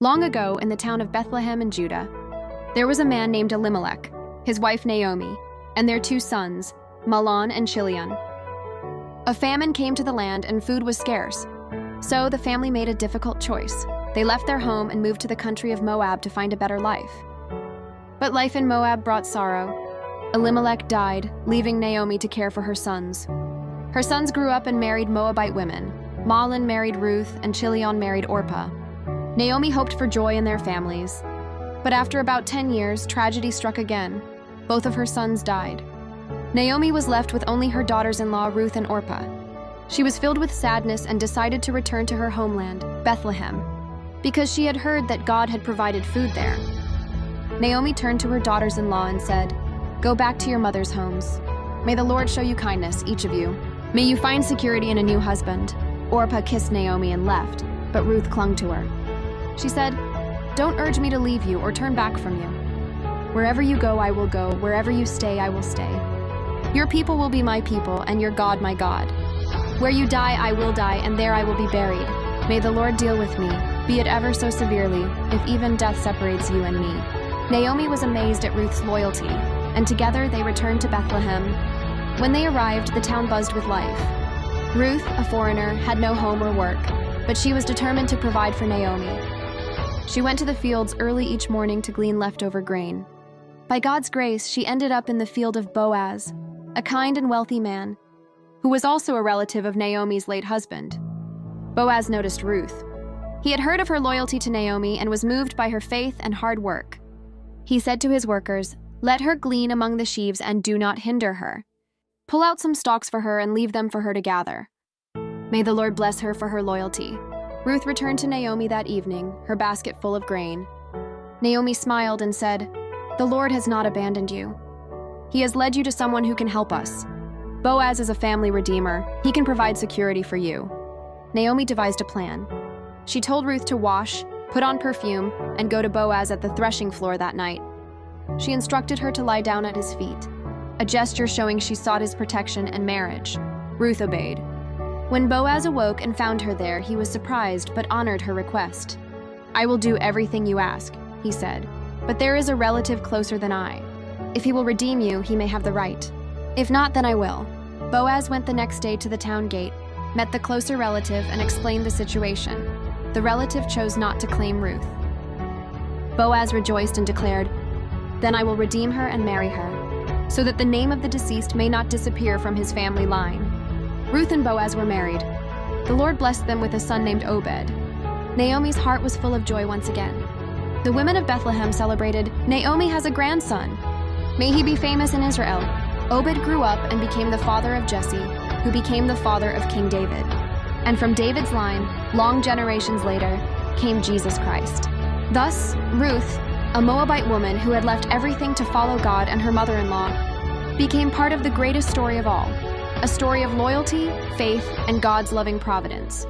Long ago, in the town of Bethlehem in Judah, there was a man named Elimelech, his wife Naomi, and their 2 sons, Mahlon and Chilion. A famine came to the land and food was scarce, so the family made a difficult choice. They left their home and moved to the country of Moab to find a better life. But life in Moab brought sorrow. Elimelech died, leaving Naomi to care for her sons. Her sons grew up and married Moabite women. Mahlon married Ruth and Chilion married Orpah. Naomi hoped for joy in their families. But after about 10 years, tragedy struck again. Both of her sons died. Naomi was left with only her daughters-in-law Ruth and Orpah. She was filled with sadness and decided to return to her homeland, Bethlehem, because she had heard that God had provided food there. Naomi turned to her daughters-in-law and said, "Go back to your mother's homes. May the Lord show you kindness, each of you. May you find security in a new husband." Orpah kissed Naomi and left, but Ruth clung to her. She said, "Don't urge me to leave you or turn back from you. Wherever you go, I will go. Wherever you stay, I will stay. Your people will be my people, and your God my God. Where you die, I will die, and there I will be buried. May the Lord deal with me, be it ever so severely, if even death separates you and me." Naomi was amazed at Ruth's loyalty, and together they returned to Bethlehem. When they arrived, the town buzzed with life. Ruth, a foreigner, had no home or work, but she was determined to provide for Naomi. She went to the fields early each morning to glean leftover grain. By God's grace, she ended up in the field of Boaz, a kind and wealthy man, who was also a relative of Naomi's late husband. Boaz noticed Ruth. He had heard of her loyalty to Naomi and was moved by her faith and hard work. He said to his workers, "Let her glean among the sheaves and do not hinder her. Pull out some stalks for her and leave them for her to gather. May the Lord bless her for her loyalty." Ruth returned to Naomi that evening, her basket full of grain. Naomi smiled and said, "The Lord has not abandoned you. He has led you to someone who can help us. Boaz is a family redeemer. He can provide security for you." Naomi devised a plan. She told Ruth to wash, put on perfume, and go to Boaz at the threshing floor that night. She instructed her to lie down at his feet, a gesture showing she sought his protection and marriage. Ruth obeyed. When Boaz awoke and found her there, he was surprised but honored her request. "I will do everything you ask," he said, "but there is a relative closer than I. If he will redeem you, he may have the right. If not, then I will." Boaz went the next day to the town gate, met the closer relative, and explained the situation. The relative chose not to claim Ruth. Boaz rejoiced and declared, "Then I will redeem her and marry her, so that the name of the deceased may not disappear from his family line." Ruth and Boaz were married. The Lord blessed them with a son named Obed. Naomi's heart was full of joy once again. The women of Bethlehem celebrated, "Naomi has a grandson. May he be famous in Israel." Obed grew up and became the father of Jesse, who became the father of King David. And from David's line, long generations later, came Jesus Christ. Thus, Ruth, a Moabite woman who had left everything to follow God and her mother-in-law, became part of the greatest story of all, a story of loyalty, faith, and God's loving providence.